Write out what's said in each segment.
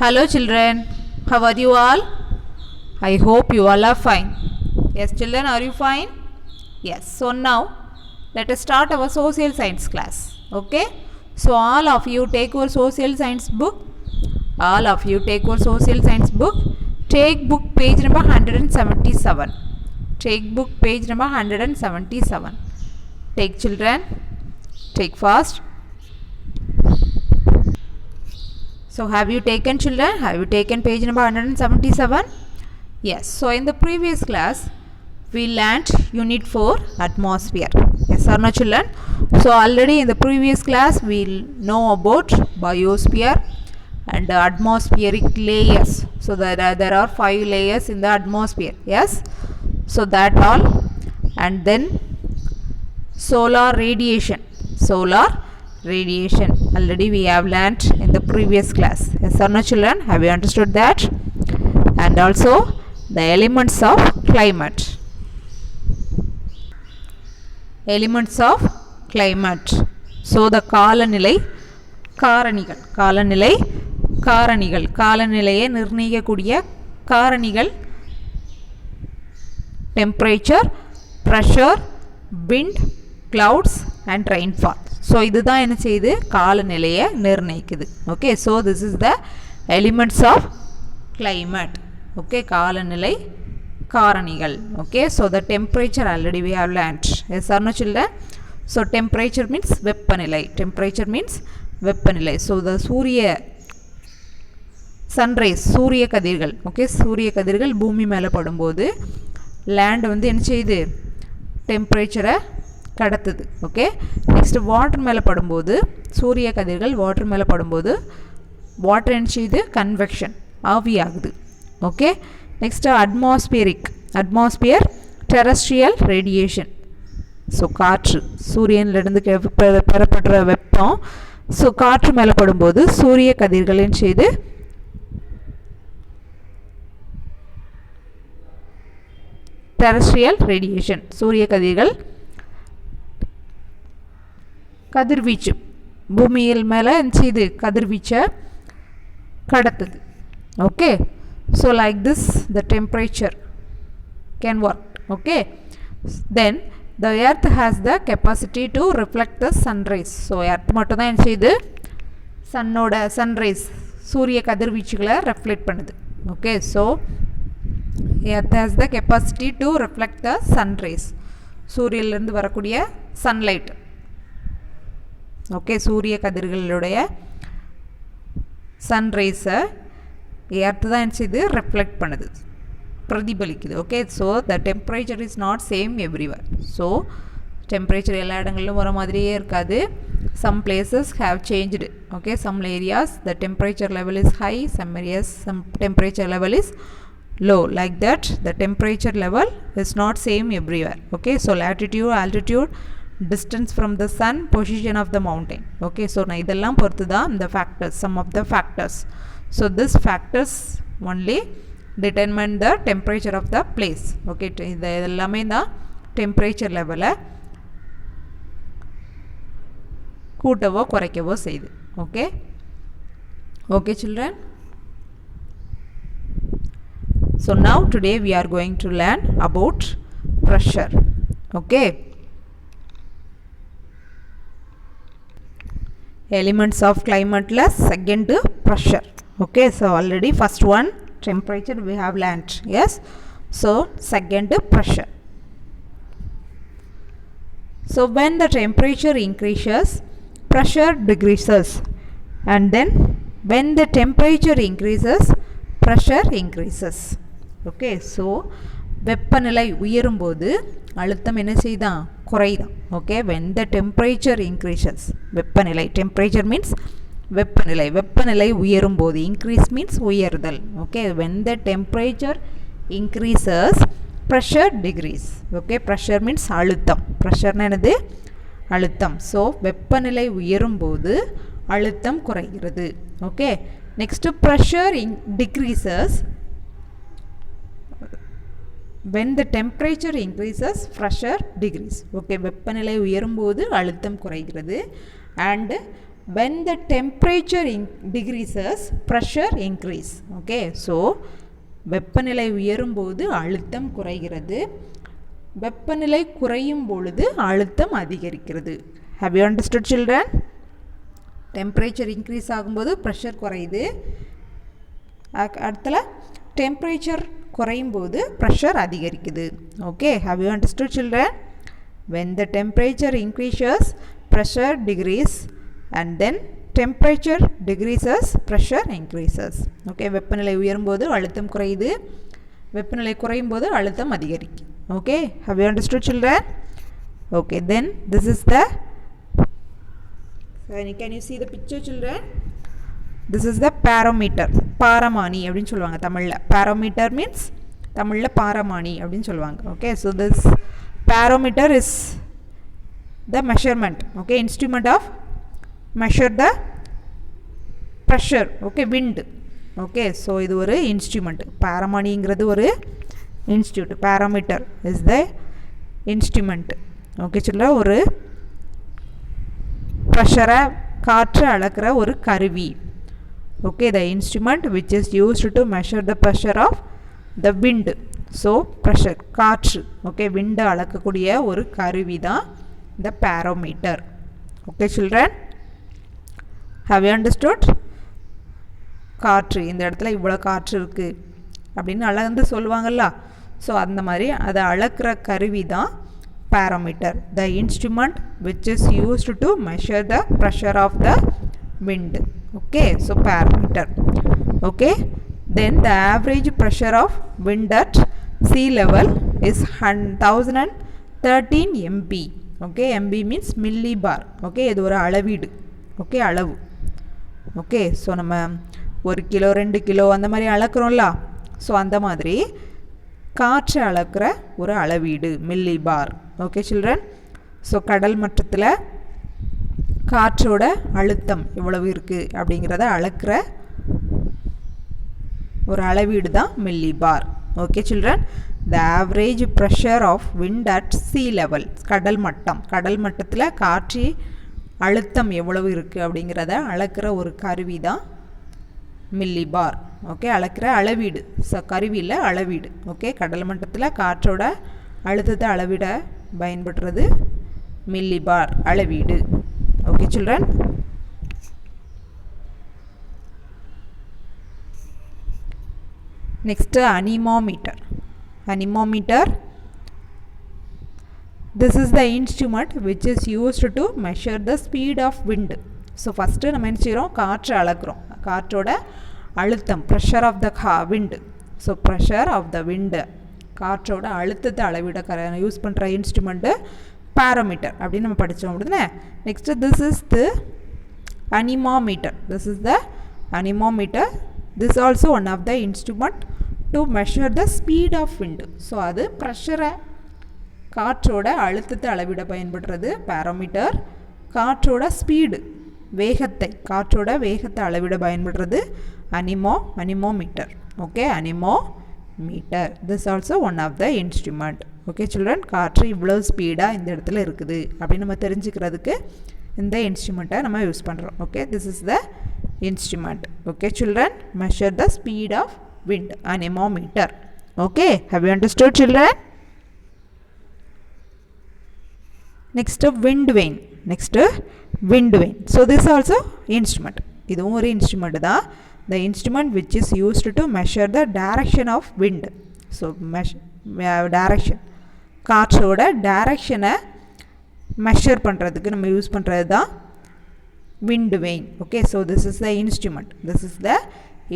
Hello children, how are you all? I hope you all are fine. Yes children, are you fine? Yes. So now let us start our social science class. Okay. So all of you take your social science book. All of you take your social science book. Take book page number 177. Take book page number 177. Take children. Take fast. So have you taken children? Have you taken page number 177? Yes. So in the previous class, we learnt unit 4 atmosphere. Yes or no children? So already in the previous class, we know about biosphere and atmospheric layers. So there are 5 layers in the atmosphere. Yes. So that all. And then solar radiation. Solar radiation already we have learnt in the previous class. Yes or no children? Have you understood that? And also the elements of climate. Elements of climate. So the காலநிலை காரணிகள். காலநிலை காரணிகள். காலநிலையை நிர்ணயிக்கக்கூடிய காரணிகள் temperature, pressure, wind, clouds and rainfall. So இதுதான் என்ன செய்யுது காலநிலையை நிர்ணயிக்குது. Okay, so this is the elements of climate. Okay, காலநிலை காரணிகள். Okay, so the temperature already we have learnt. Yes or no children? So temperature means வெப்பநிலை. Temperature means வெப்பநிலை. So the சூரிய sunrise சூரிய கதிர்கள். Okay, சூரிய கதிர்கள் பூமி மேலே படும்போது land வந்து என்ன செய்யுது டெம்பரேச்சரை கடத்துது. ஓகே, நெக்ஸ்ட் வாட்டர் மேலே படும்போது சூரிய கதிர்கள் வாட்டர் மேலே படும்போது வாட்டர் என்ன செய்யுது கன்வெக்ஷன் ஆவியாகுது. Okay, next atmosphere terrestrial radiation. So காற்று சூரியனிலிருந்து பெறப்படுற வெப்பம் ஸோ காற்று மேலே படும்போது சூரிய கதிர்கள் என்ன செய்யுது terrestrial radiation சூரிய கதிர்கள் கதிர்வீச்சு பூமியில் மேலே செய்து கதிர்வீச்சை கடத்துது. Okay, so like this the temperature can work. Okay, then the earth has the capacity to reflect the sunrise. So earth மட்டும் தான் என்ன செய்யுது சன்னோட சன்ரைஸ் சூரிய கதிர்வீச்சுகளை ரெஃப்ளெக்ட் பண்ணுது. Okay, so earth has the capacity to reflect the sun rays. சூரியனிலிருந்து வரக்கூடிய sunlight. ஓகே, சூரிய கதிர்களுடைய sun rays earth தான் என்ன செய்யுது reflect பண்ணுது பிரதிபலிக்குது. Okay, so the temperature is not same everywhere. So temperature எல்லா இடங்களிலும் வர மாதிரியே இருக்காது. Some places have changed. Okay, some areas the temperature level is high, some areas some temperature level is low. Like that the temperature level is not same everywhere. Okay, so latitude, altitude, distance from the sun, position of the mountain. Okay, so na idella porthu da the factors, some of the factors. So this factors only determine the temperature of the place. Okay, idellame da temperature level கூட்டவோ குறைக்கவோ செய்து. Okay, okay children. So now today we are going to learn about pressure. Okay, elements of climate less second pressure. Okay, so already first one temperature we have learnt. Yes, so second pressure. So when the temperature increases, pressure decreases, and then when the temperature increases, pressure increases. Okay, so வெப்பநிலை உயரும்போது அழுத்தம் என்ன செய்தான் குறைதான். Okay, when the temperature increases வெப்பநிலை temperature means வெப்பநிலை வெப்பநிலை உயரும்போது increase means உயர்தல். Okay, when the temperature increases pressure decrease. Okay, pressure means அழுத்தம். pressure என்னது அழுத்தம். ஸோ வெப்பநிலை உயரும்போது அழுத்தம் குறைகிறது. Okay, next pressure decreases when the temperature increases pressure decrease. Okay, வெப்பநிலை உயரும்போது அழுத்தம் குறைகிறது and when the temperature decreases, pressure increase. Okay, so வெப்பநிலை உயரும் போது அழுத்தம் குறைகிறது, வெப்பநிலை குறையும் பொழுது அழுத்தம் அதிகரிக்கிறது. Have you understood children? Temperature increase ஆகும்போது pressure குறையுது, அடுத்தல temperature குறையும் போது pressure அதிகரிக்குது. Okay, have you understood children? When the temperature increases, pressure decreases, and then temperature decreases, pressure increases. Okay, வெப்பநிலை உயரும் போது அழுத்தம் குறையுது, வெப்பநிலை குறையும் போது அழுத்தம் அதிகரிக்கும். Okay, have you understood children? Okay, then this is the, can you see the picture children? This is the barometer. பாரமானி அப்படின்னு சொல்லுவாங்க தமிழ்ல. Barometer means தமிழ்ல பாரமானி அப்படின்னு சொல்லுவாங்க. Okay, so this barometer is the measurement, okay, instrument of measure the pressure, okay, wind. Okay, so இது ஒரு instrument. பாரமானிங்கிறது ஒரு institute. Barometer is the instrument. Okay, சொல்ல ஒரு pressure காற்று அளக்கிற ஒரு கருவி. Okay, the instrument which is used to measure the pressure of the wind. So pressure காற்று, okay, wind அளக்கக்கூடிய ஒரு கருவி தான் the barometer. Okay children, have you understood? காற்று, இந்த இடத்துல இவ்வளவு காற்று இருக்கு அப்படின்னு அளந்து சொல்லுவாங்கல்ல, ஸோ அந்த மாதிரி அதை அளக்கிற கருவி தான் barometer, the instrument which is used to measure the pressure of the wind. Okay, so barometer. Okay, then the average pressure of wind at sea level is 1013 MB. Okay, MB means millibar. Okay, இது ஒரு அளவீடு. Okay, அளவு. Okay, so நம்ம 1 kilo 2 kilo அந்த மாதிரி அளக்குறோம்ல, so அந்த மாதிரி காற்று அளக்கிற ஒரு அளவீடு மில்லிபார். ஓகே சில்ட்ரன், ஸோ கடல் மட்டத்தில் காற்றோட அழுத்தம் எவ்வளவு இருக்குது அப்படிங்கிறத அளக்கிற ஒரு அளவீடு தான் millibar. Okay children, the average pressure of wind at sea level, கடல் மட்டம், கடல் மட்டத்தில் காற்று அழுத்தம் எவ்வளவு இருக்குது அப்படிங்கிறத அளக்கிற ஒரு கருவி தான் மில்லிபார். ஓகே, அளக்கிற அளவீடு, கருவியில் அளவீடு. ஓகே, கடல் மட்டத்தில் காற்றோட அழுத்தத்தை அளவிட பயன்படுறது மில்லிபார் அளவீடு. Okay children, next anemometer. Anemometer, this is the instrument which is used to measure the speed of wind. So first நம்ம என்ன செய்றோம், காற்று அளக்குறோம், காற்றோட அழுத்தம், pressure of the wind. So pressure of the wind, காற்றோட அழுத்தத்தை அளவிட யூஸ் பண்ணுற இன்ஸ்ட்ருமெண்ட்டு பாரோமீட்டர் அப்படின்னு நம்ம படித்தோம் அப்படிதானே. Next this is the anemometer. This is the anemometer. This is also one of the instrument to measure the speed of wind. So அது ப்ரெஷரை, காற்றோட அழுத்தத்தை அளவிட பயன்படுறது பாரோமீட்டர். காற்றோட ஸ்பீடு, வேகத்தை, காற்றோட வேகத்தை அளவிட பயன்படுறது anemometer. Okay, anemometer. This also one of the instrument. Okay children, காற்று இவ்வளோ ஸ்பீடாக இந்த இடத்துல இருக்குது அப்படின்னு நம்ம தெரிஞ்சுக்கிறதுக்கு இந்த இன்ஸ்ட்ருமெண்ட்டை நம்ம யூஸ் பண்ணுறோம். Okay, this is the instrument. Okay children, measure the speed of wind, anemometer. Okay, have you understood children? Next wind vane. Next wind vane. So this also instrument. இதுவும் ஒரு instrument தான். The instrument which is used to measure the direction of wind. So direction, காற்றோட direction-ஐ measure பண்ணுறதுக்கு நம்ம use பண்ணுறது தான் wind vane. Okay, so this is the instrument. This is the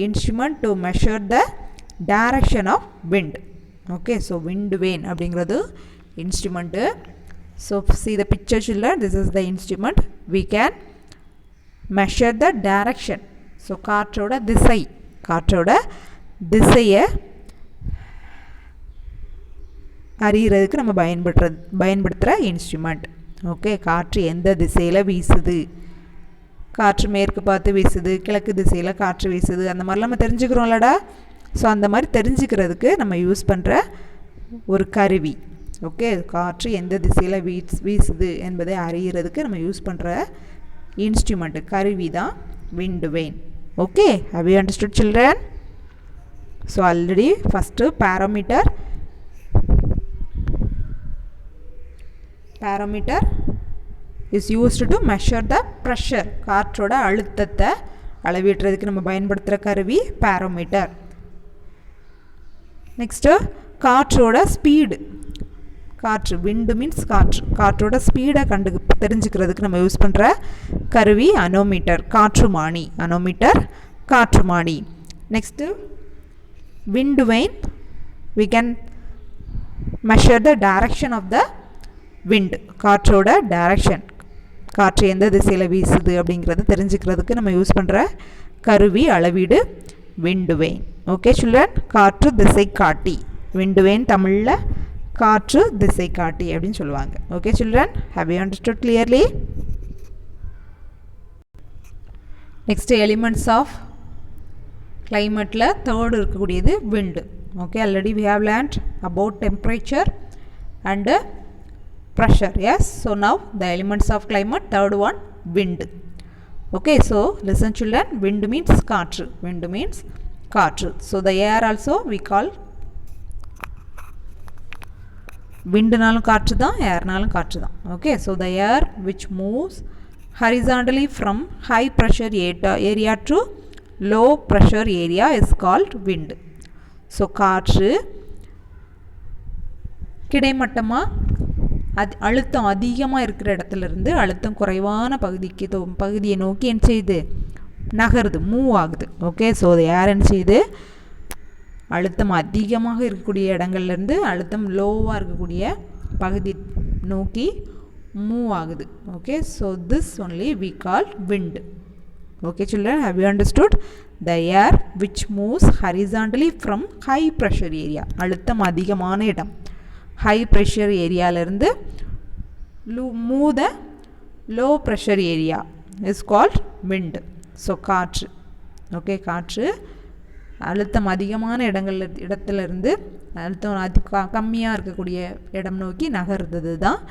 instrument to measure the direction of wind. Okay, so wind vane அப்படிங்கிறது instrument. So see the picture children, this is the instrument. We can measure the direction. So காற்றோட திசை, காற்றோட திசையை அறியறதுக்கு நம்ம பயன்படுத்துகிற instrument. Okay, காற்று எந்த திசையில் வீசுது, காற்று மேற்கு பார்த்து வீசுது, கிழக்கு திசையில் காற்று வீசுது, அந்த மாதிரிலாம் நம்ம தெரிஞ்சுக்கிறோம்லடா. ஸோ அந்த மாதிரி தெரிஞ்சுக்கிறதுக்கு நம்ம யூஸ் பண்ணுற ஒரு கருவி. ஓகே, காற்று எந்த திசையில் வீசுது என்பதை அறியறதுக்கு நம்ம யூஸ் பண்ணுற instrument, கருவி தான் wind vane. Okay, have you understood children? So already first parameter is used to measure the pressure. காற்றோட அழுத்தத்தை அளவிடுறதுக்கு நம்ம பயன்படுத்துகிற கருவி பாரோமீட்டர். நெக்ஸ்ட்டு காற்றோட ஸ்பீடு, காற்று விண்டு மீன்ஸ் காற்றோட ஸ்பீடை தெரிஞ்சுக்கிறதுக்கு நம்ம யூஸ் பண்ணுற கருவி அனோமீட்டர், காற்றுமானி. அனோமீட்டர், காற்றுமானி. Next wind vane, we can measure the direction of the wind. காற்றோட டைரக்ஷன், காற்று எந்த திசையில் வீசுது அப்படிங்கிறத தெரிஞ்சுக்கிறதுக்கு நம்ம யூஸ் பண்ணுற கருவி அளவீடு wind vane. ஓகே children, காற்று திசை காட்டி. wind vane தமிழில் காற்று திசை காட்டி அப்படின்னு சொல்லுவாங்க. Okay children, have you understood clearly? Next elements of climate-ல third இருக்கக்கூடியது wind. Okay, already we have learned about temperature and pressure. Yes, so now the elements of climate, third one wind. Okay, so listen children, wind means காற்று. Wind means காற்று. So the air also we call windனாலும் காற்று தான், airனாலும் காற்று தான். Okay, so the air which moves horizontally from high pressure area to low pressure area is called wind. So காற்று கிடைமட்டமாக அழுத்தம் அதிகமாக இருக்கிற இடத்துலேருந்து அழுத்தம் குறைவான பகுதியை நோக்கி என்ன செய்யுது, நகருது, மூவ் ஆகுது. ஓகே, ஸோ அது யார் என்ன செய்யுது, அழுத்தம் அதிகமாக இருக்கக்கூடிய இடங்கள்லேருந்து அழுத்தம் லோவாக இருக்கக்கூடிய பகுதி நோக்கி மூவ் ஆகுது. Okay, so this only we call wind. Okay children, have you understood? The air which moves horizontally from high pressure area, அழுத்தம் அதிகமான இடம், high pressure ஏரியாவிலிருந்து move the low pressure area is called wind. So காற்று. Okay, காற்று அழுத்தம் அதிகமான இடத்துலேருந்து அழுத்தம் கம்மியாக இருக்கக்கூடிய இடம் நோக்கி நகர்றது தான்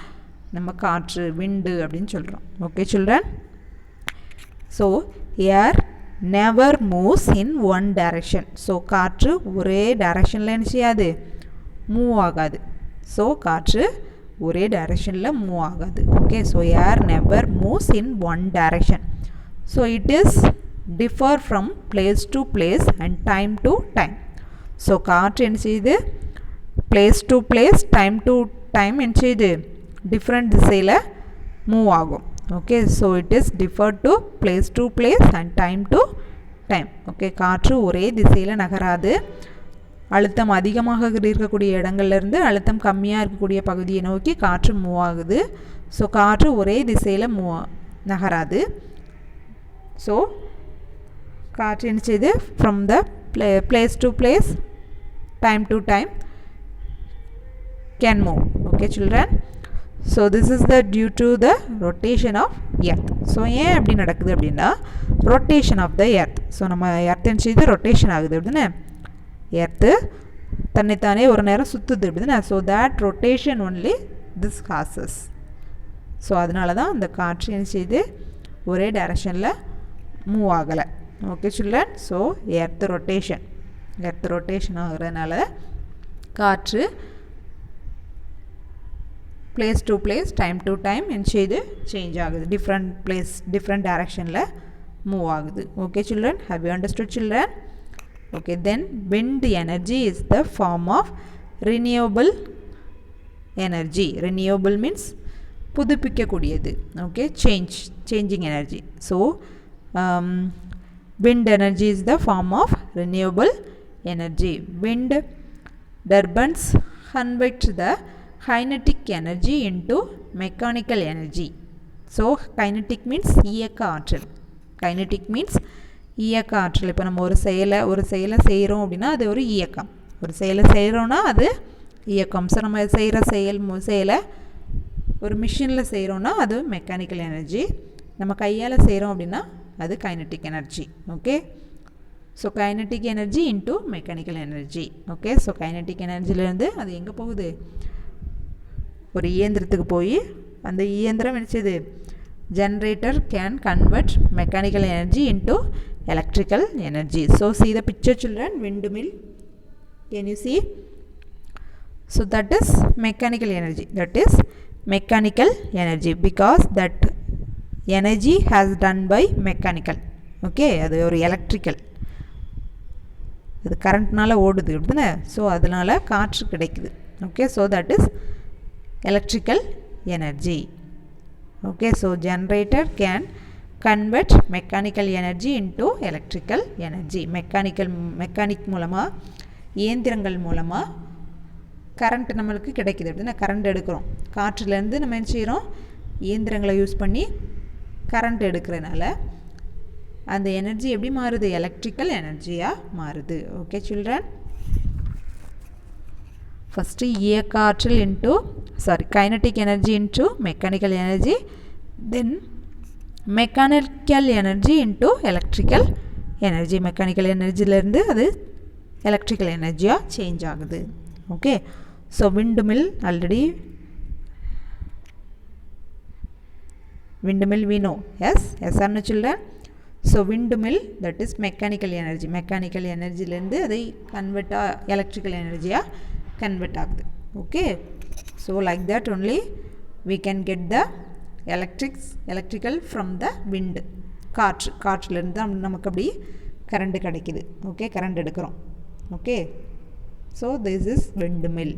நம்ம காற்று, விண்டு அப்படின்னு சொல்கிறோம். Okay children, so air never moves in one direction. So காற்று ஒரே டைரக்ஷனில் என்ன செய்யாது, மூவ் ஆகாது. ஸோ காற்று ஒரே டைரக்ஷனில் மூவ் ஆகாது. Okay, so air never moves in one direction. So it is differ from place to place and time to time. So காற்று என்ன செய்யுது, place to place, time to time என்ன செய்யுது, டிஃப்ரெண்ட் திசையில் மூவ் ஆகும். Okay, so it is differ to place and time to time. Okay, காற்று ஒரே திசையில் நகராது. அழுத்தம் அதிகமாக இருக்கக்கூடிய இடங்கள்லேருந்து அழுத்தம் கம்மியாக இருக்கக்கூடிய பகுதியை நோக்கி காற்று மூவ் ஆகுது. ஸோ காற்று ஒரே திசையில் நகராது. ஸோ காற்று என்ன செய்யுது, from the place to place, time to time can move. Okay children, so this is the due to the rotation of earth. so ஏன் அப்படி நடக்குது அப்படின்னா, rotation of the earth. So நம்ம எர்த் என்ன செய்யுது, ரொட்டேஷன் ஆகுது அப்படின்னா, எர்த்து தன்னைத்தானே ஒரு நேரம் சுற்றுது அப்படின்னா, so that rotation only this causes. So அதனால தான் அந்த காற்று என்ன செய்யுது, ஒரே டைரக்ஷனில் மூவ் ஆகலை. Okay children, so earth rotation ஆகிறதுனால காற்று place to place, time to time என்ன செய்து சேஞ்ச் ஆகுது, டிஃப்ரெண்ட் டைரக்ஷனில் மூவ் ஆகுது. Okay children, have you understood children? Okay, then wind energy is the form of renewable energy. Renewable means புதுப்பிக்கக்கூடியது. Okay, changing energy. So wind energy is the form of renewable energy. Wind turbines convert the kinetic energy into mechanical energy. So kinetic means இயக்க ஆற்றல். Kinetic means இயக்க ஆற்றல். இப்போ நம்ம ஒரு செயலை செய்கிறோம் அப்படின்னா அது ஒரு இயக்கம். ஒரு செயலை செய்கிறோன்னா அது இயக்கம். ஸோ நம்ம செய்கிற செயலை ஒரு மிஷினில் செய்கிறோன்னா அது மெக்கானிக்கல் எனர்ஜி. நம்ம கையால் செய்கிறோம் அப்படின்னா அது kinetic energy. Okay, so kinetic energy into mechanical energy. Okay, so kinetic எனர்ஜிலேருந்து அது எங்கே போகுது, ஒரு இயந்திரத்துக்கு போய் அந்த இயந்திரம் நினச்சது generator can convert mechanical energy into electrical energy. So see the picture children, windmill, can you see? So that is mechanical energy, that is mechanical energy because that energy has done by mechanical. Okay, அது ஒரு electrical, இது கரண்ட்னால ஓடுது அப்படிதானே, so அதனால காற்று கிடைக்குது. Okay, so that is electrical energy. Okay, so generator can convert mechanical energy into electrical energy. Mechanic மூலமாக, இயந்திரங்கள் மூலமாக கரண்ட் நம்மளுக்கு கிடைக்குது அப்படின்னா கரண்ட் எடுக்கிறோம். காற்றுலேருந்து நம்ம என்ன செய்கிறோம், இயந்திரங்களை யூஸ் பண்ணி கரண்ட் எடுக்கிறனால அந்த எனர்ஜி எப்படி மாறுது, எலக்ட்ரிக்கல் எனர்ஜியாக மாறுது. ஓகே சில்ட்ரன், ஃபஸ்ட்டு இயக்காற்றல் kinetic energy into mechanical energy, then mechanical energy into electrical energy. Mechanical எனர்ஜிலேருந்து அது எலக்ட்ரிக்கல் எனர்ஜியாக சேஞ்ச் ஆகுது. Okay, so windmill already windmill we know, yes or no children? So windmill, that is mechanical energy. Mechanical energy lende adai convert electrical energy convert agudhu. Okay, so like that only we can get the electrical from the wind. காற்றுல இருந்து நமக்கு அப்படி current கிடைக்குது. Okay, current எடுக்கிறோம். Okay, so this is windmill.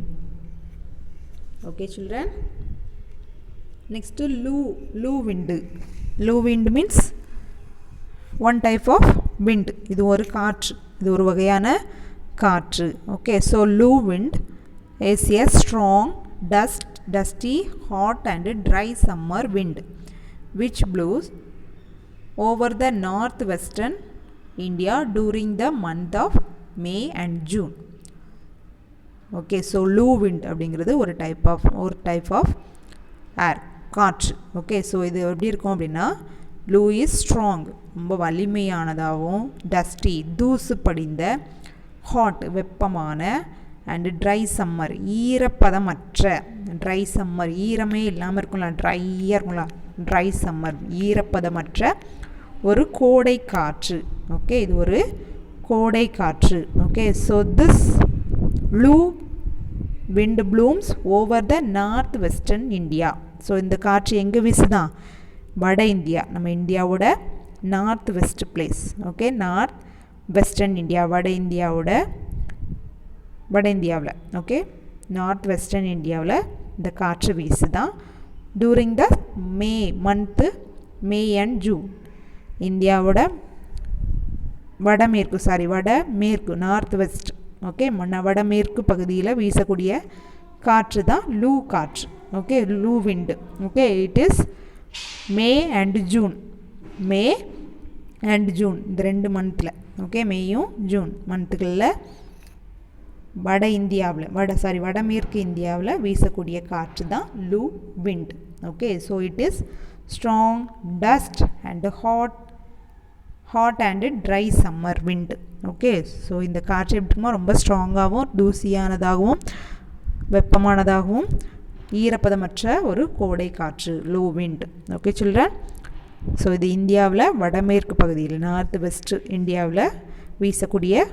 Okay children, next low wind. Low wind means one type of wind. இது ஒரு காற்று, இது ஒரு வகையான காற்று. Okay, so low wind is a strong dusty hot and dry summer wind which blows over the northwestern India during the month of May and June. Okay, so low wind அப்படிங்கிறது ஒரு type of air, காற்று. Okay, so இது எப்படி இருக்கும் அப்படின்னா, லூ is strong, ரொம்ப வலிமையானதாகவும், dusty தூசு படிந்த, ஹாட் வெப்பமான, அண்டு ட்ரை சம்மர் ஈரப்பதமற்ற. ட்ரை சம்மர் ஈரமே இல்லாமல் இருக்கும்ல, ட்ரையாக இருக்கும்ல, ட்ரை சம்மர் ஈரப்பதமற்ற ஒரு கோடை காற்று. ஓகே, இது ஒரு கோடை காற்று. Okay, so this loo wind blooms over the northwestern India. So இந்த காற்று எங்கே வீசுதான், வட இந்தியா, நம்ம இந்தியாவோட north west place. Okay, north western India, வட இந்தியாவில். ஓகே, நார்த் வெஸ்டர்ன் இந்தியாவில் இந்த காற்று வீசுதான். During the May and June. இந்தியாவோட வடமேற்கு நார்த் வெஸ்ட். ஓகே, வடமேற்கு பகுதியில் வீசக்கூடிய காற்று தான் லூ காற்று. Okay, loo wind. Okay, it is May and June. இந்த 2 மந்த்தில். ஓகே, மேயும் ஜூன் மந்த்துகளில் வடமேற்கு இந்தியாவில் வீசக்கூடிய காற்று தான் loo wind. Okay, so it is strong dust and hot and dry summer wind. Okay, so இந்த காற்று எப்படி இருக்குமோ, ரொம்ப ஸ்ட்ராங்காகவும் தூசியானதாகவும் வெப்பமானதாகவும் ஈரப்பதமற்ற ஒரு கோடை காற்று, loo wind. Okay children, so இது இந்தியாவில் வடமேற்கு பகுதியில் நார்த் வெஸ்ட் இந்தியாவில் வீசக்கூடிய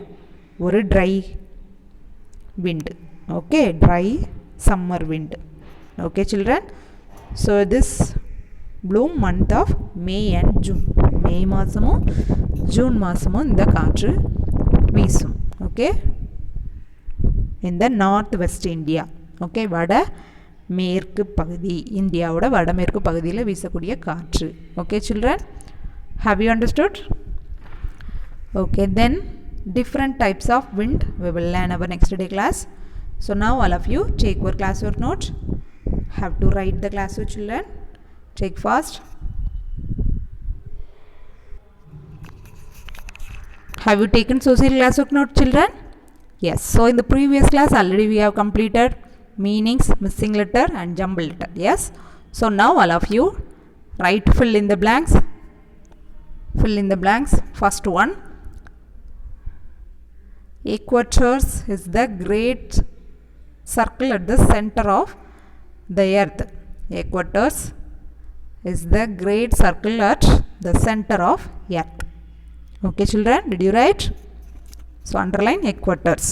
ஒரு dry wind. Okay, dry summer wind. Okay children, so this bloom month of May and June. May மாதமும் ஜூன் மாதமும் இந்த காற்று வீசும். ஓகே, இந்த நார்த் வெஸ்ட் இந்தியா. ஓகே, வடமேற்கு பகுதி, இந்தியாவோட வடமேற்கு பகுதியில் வீசக்கூடிய காற்று. Okay children, have you understood? Okay, then different types of wind we will learn our next day class. So now all of you take your classwork note. Have to write the classwork children. Take fast. Have you taken social classwork note children? Yes. So in the previous class already we have completed meanings, missing letter and jumbled letter. Yes. So now all of you write, fill in the blanks. First one, equators is the great circle at the center of the earth. Equators is the great circle at the center of Earth. Okay children, did you write? So underline equators.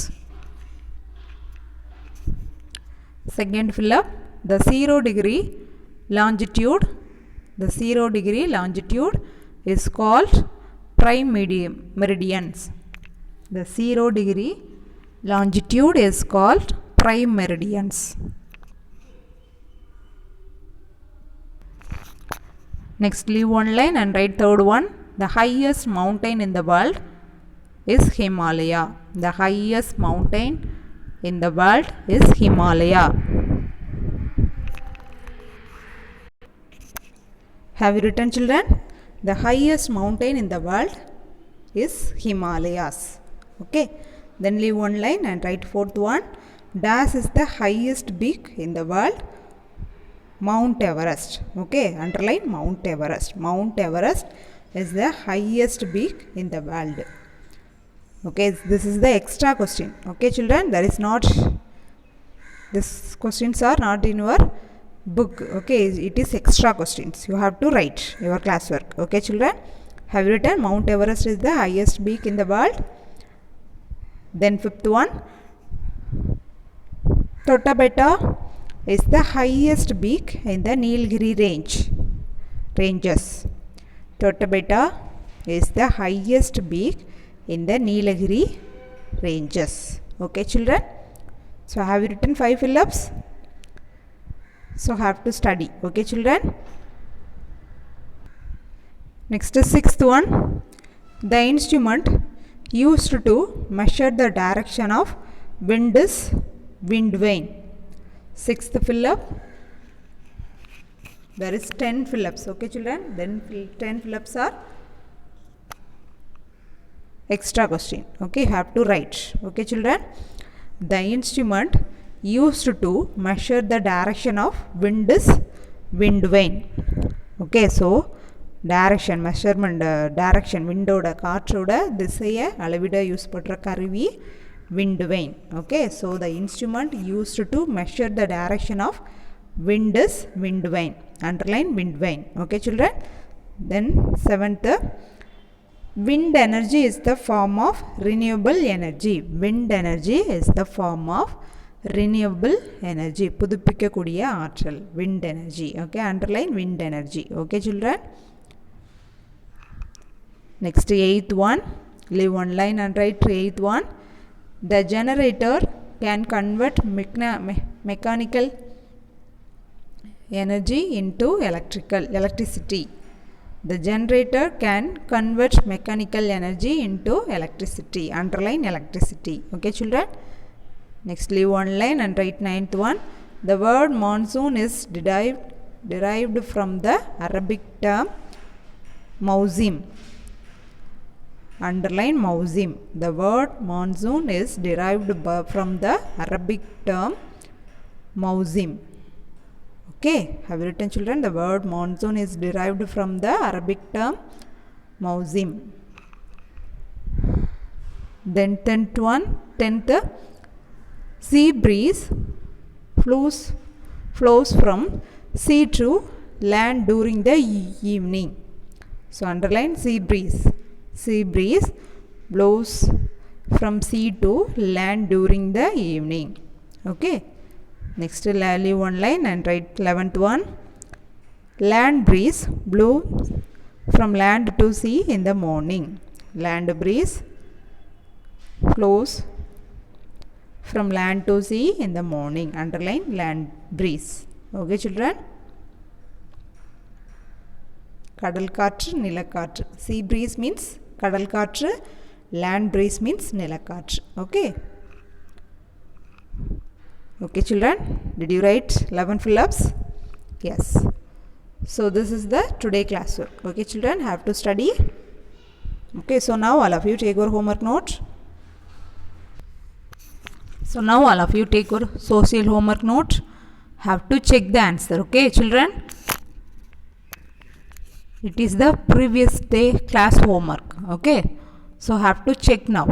Second fill up, the 0 degree longitude. The 0 degree longitude is called prime meridians. The 0 degree longitude is called prime meridians. Next, leave one line and write third one. The highest mountain in the world is Himalaya. The highest mountain in the world is Himalaya. Have you written children? The highest mountain in the world is Himalayas. Okay. Then leave one line and write fourth one. Dash is the highest peak in the world. Mount Everest. Okay. Underline Mount Everest. Mount Everest is the highest peak in the world. Okay. This is the extra question. Okay children. There is not. These questions are not in your book. Okay, it is extra questions. You have to write your classwork. Okay children, have you written Mount Everest is the highest peak in the world? Then fifth one, Totabetta is the highest peak in the Nilgiri ranges. Totabetta is the highest peak in the Nilgiri ranges. Okay children, so have you written 5 fill-ups? So have to study. Okay children. Next is sixth one. The instrument used to measure the direction of wind is wind vane. Sixth fill-up. There is 10 fill-ups. Okay children. Then 10 fill-ups are extra question. Okay, have to write. Okay children. The instrument used to measure the direction of wind is wind vane. Okay, so direction measurement direction windoda காற்றோட திசையை அளவிட use பண்ற கருவி wind vane. Okay, so the instrument used to measure the direction of wind is wind vane. Underline wind vane. Okay children. Then seventh, wind energy is the form of renewable energy. Wind energy is the form of renewable energy. புதுப்பிக்கக்கூடிய ஆற்றல் wind energy. Okay, underline wind energy. Okay children. Next eighth one, leave one line and write eighth one. The generator can convert mechanical energy into electricity. The generator can convert mechanical energy into electricity. Underline electricity. Okay children. Next leave one line and write ninth one. The word monsoon is derived from the Arabic term mausim. Underline mausim. The word monsoon is derived from the Arabic term mausim. Okay, have you written children? The word monsoon is derived from the Arabic term mausim. Then tenth one, sea breeze flows from sea to land during the evening. So underline sea breeze. Sea breeze blows from sea to land during the evening. Okay. Next leave one line and write 11th one. Land breeze blows from land to sea in the morning. Land breeze flows from land to sea in the morning. Underline land breeze. Okay children. கடல் காற்று நிலக்காற்று. Sea breeze means கடல் காற்று. Land breeze means நிலக்காற்று. Okay. Okay children, did you write 11 fill-ups? Yes. So this is the today classwork. Okay children, have to study. Okay, so now all of you take your homework note. So now all of you take your social homework note. Have to check the answer. Okay children. It is the previous day class homework. Okay. So have to check now.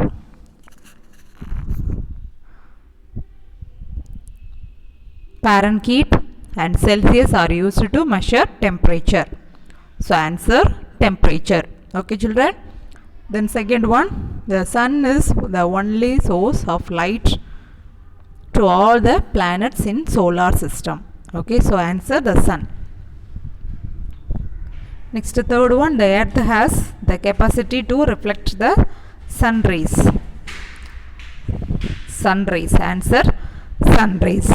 Parakeet and Celsius are used to measure temperature. So answer temperature. Okay children. Then second one, the sun is the only source of light to all the planets in solar system. Okay, so answer the sun. Next third one, the earth has the capacity to reflect the sun rays. Sun rays. Answer sun rays.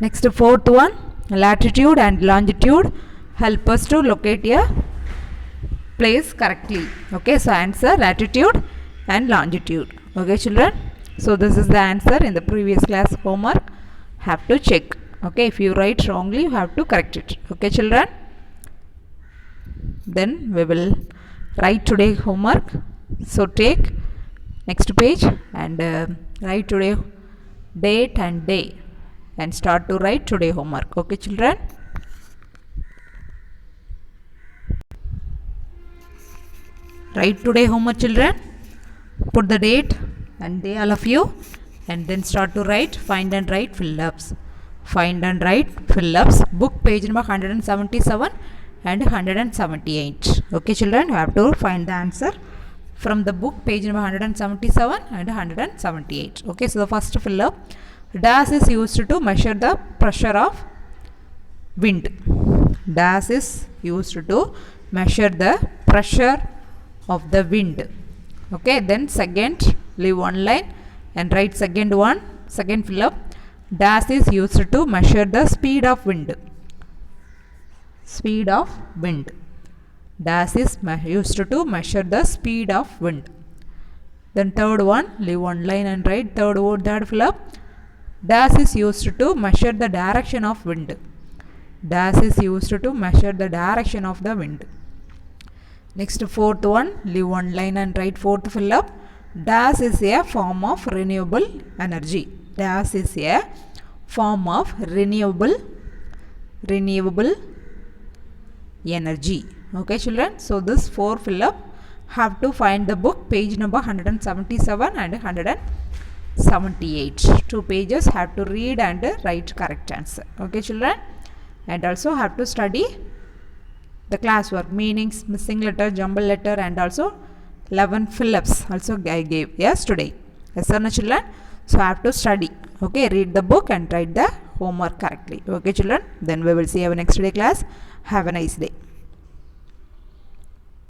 Next fourth one, latitude and longitude help us to locate a place correctly. Okay, so answer latitude and longitude. Okay children, so this is the answer in the previous class homework. Have to check. Okay, if you write wrongly you have to correct it. Okay children, then we will write today homework. So take next page and write today date and day and start to write today homework. Okay children, write today homework children. Put the date and day all of you, and then start to write find and write fill-ups. Find and write fill-ups. Book page number 177 and 178. Okay children, you have to find the answer from the book page number 177 and 178. Okay, so the first fill-up, dash is used to measure the pressure of wind. Dash is used to measure the pressure of the wind. Okay, then second, leave one line and write second one. Second fill-up, dash is used to measure the speed of wind. Speed of wind. Dash is used to measure the speed of wind. Then third one, leave one line and write third fill-up, dash is used to measure the direction of wind. Dash is used to measure the direction of the wind. Next fourth one, leave one line and write fourth fill-up, dash is a form of renewable energy. Dash is a form of renewable energy. Okay children, so this four fill-up have to find the book page number 177 and 178. 2 pages have to read and write correct answer. Okay children, and also have to study the classwork, meanings, missing letter, jumble letter, and also 11 fill-ups also I gave yesterday. Yes or no children? So have to study. Okay, read the book and write the homework correctly. Okay children, then we will see you next day class. Have a nice day.